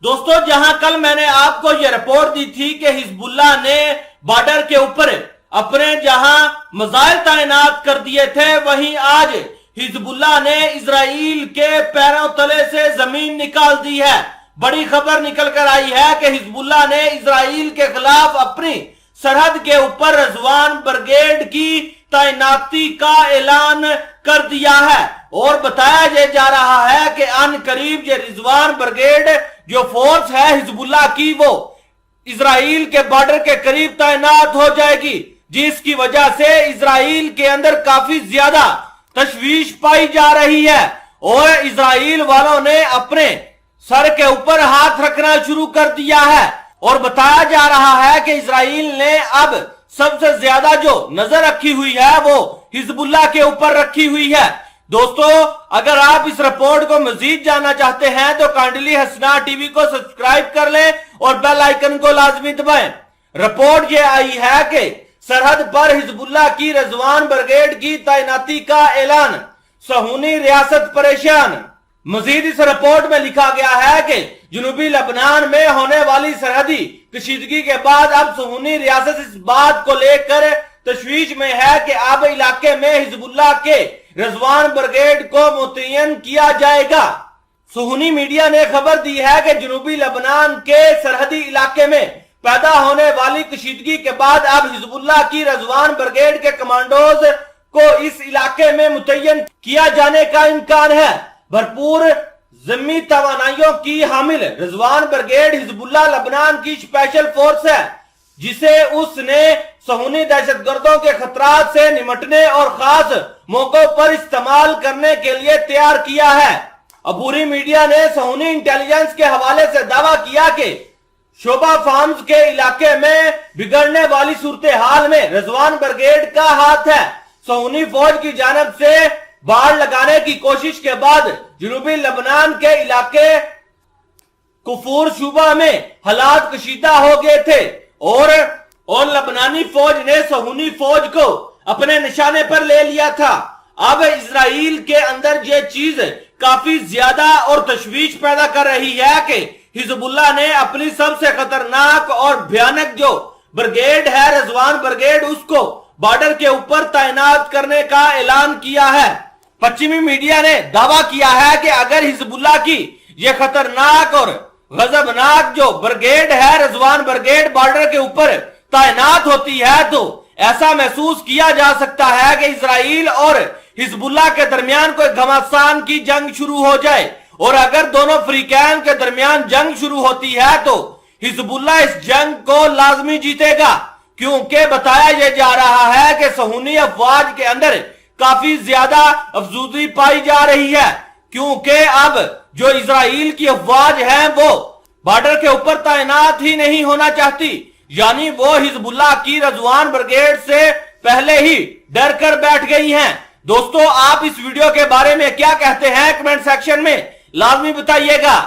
دوستو جہاں کل میں نے آپ کو یہ رپورٹ دی تھی کہ حزب اللہ نے بارڈر کے اوپر اپنے جہاں میزائل تعینات کر دیے تھے، وہیں آج حزب اللہ نے اسرائیل کے پیروں تلے سے زمین نکال دی ہے۔ بڑی خبر نکل کر آئی ہے کہ حزب اللہ نے اسرائیل کے خلاف اپنی سرحد کے اوپر رضوان بریگیڈ کی تعیناتی کا اعلان کر دیا ہے، اور بتایا جا رہا ہے کہ ان قریب یہ رضوان بریگیڈ جو فورس ہے حزب اللہ کی وہ اسرائیل کے بارڈر کے قریب تعینات ہو جائے گی، جس کی وجہ سے اسرائیل کے اندر کافی زیادہ تشویش پائی جا رہی ہے، اور اسرائیل والوں نے اپنے سر کے اوپر ہاتھ رکھنا شروع کر دیا ہے، اور بتایا جا رہا ہے کہ اسرائیل نے اب سب سے زیادہ جو نظر رکھی ہوئی ہے وہ حزب اللہ کے اوپر رکھی ہوئی ہے۔ دوستو اگر آپ اس رپورٹ کو مزید جاننا چاہتے ہیں تو کائنڈلی حسنا ٹی وی کو سبسکرائب کر لیں اور بیل آئیکن کو لازمی دبائیں۔ رپورٹ یہ آئی ہے کہ سرحد پر حزب اللہ کی رضوان بریگیڈ کی تعیناتی کا اعلان، صہیونی ریاست پریشان۔ مزید اس رپورٹ میں لکھا گیا ہے کہ جنوبی لبنان میں ہونے والی سرحدی کشیدگی کے بعد اب صہیونی ریاست اس بات کو لے کر تشویش میں ہے کہ اب علاقے میں حزب اللہ کے رضوان بریگیڈ کو متعین کیا جائے گا۔ صہیونی میڈیا نے خبر دی ہے کہ جنوبی لبنان کے سرحدی علاقے میں پیدا ہونے والی کشیدگی کے بعد اب حزب اللہ کی رضوان بریگیڈ کے کمانڈوز کو اس علاقے میں متعین کیا جانے کا امکان ہے۔ بھرپور ضمنی توانائیوں کی حامل رضوان بریگیڈ حزب اللہ لبنان کی اسپیشل فورس ہے، جسے اس نے صہیونی دہشت گردوں کے خطرات سے نمٹنے اور خاص موقعوں پر استعمال کرنے کے لیے تیار کیا ہے۔ عبوری میڈیا نے صہیونی انٹیلیجنس کے حوالے سے دعویٰ کیا کہ شعبہ فارمز کے علاقے میں بگڑنے والی صورتحال میں رضوان بریگیڈ کا ہاتھ ہے۔ صہیونی فوج کی جانب سے باڑ لگانے کی کوشش کے بعد جنوبی لبنان کے علاقے کفور شعبہ میں حالات کشیدہ ہو گئے تھے، اور لبنانی فوج نے صہیونی فوج کو اپنے نشانے پر لے لیا تھا۔ اب اسرائیل کے اندر یہ چیز کافی زیادہ اور تشویش پیدا کر رہی ہے کہ حزب اللہ نے اپنی سب سے خطرناک اور بھیانک جو بریگیڈ ہے رضوان بریگیڈ، اس کو بارڈر کے اوپر تعینات کرنے کا اعلان کیا ہے۔ پچھمی میڈیا نے دعویٰ کیا ہے کہ اگر حزب اللہ کی یہ خطرناک اور غضبناک جو بریگیڈ ہے رضوان بریگیڈ بارڈر کے اوپر تعینات ہوتی ہے تو ایسا محسوس کیا جا سکتا ہے کہ اسرائیل اور حزب اللہ کے درمیان کوئی گھمسان کی جنگ شروع ہو جائے، اور اگر دونوں فریقین کے درمیان جنگ شروع ہوتی ہے تو حزب اللہ اس جنگ کو لازمی جیتے گا، کیونکہ بتایا یہ جا رہا ہے کہ صہیونی افواج کے اندر کافی زیادہ افزودگی پائی جا رہی ہے، کیونکہ اب جو اسرائیل کی افواج ہیں وہ بارڈر کے اوپر تعینات ہی نہیں ہونا چاہتی، یعنی وہ حزب اللہ کی رضوان بریگیڈ سے پہلے ہی ڈر کر بیٹھ گئی ہیں۔ دوستو آپ اس ویڈیو کے بارے میں کیا کہتے ہیں کمنٹ سیکشن میں لازمی بتائیے گا۔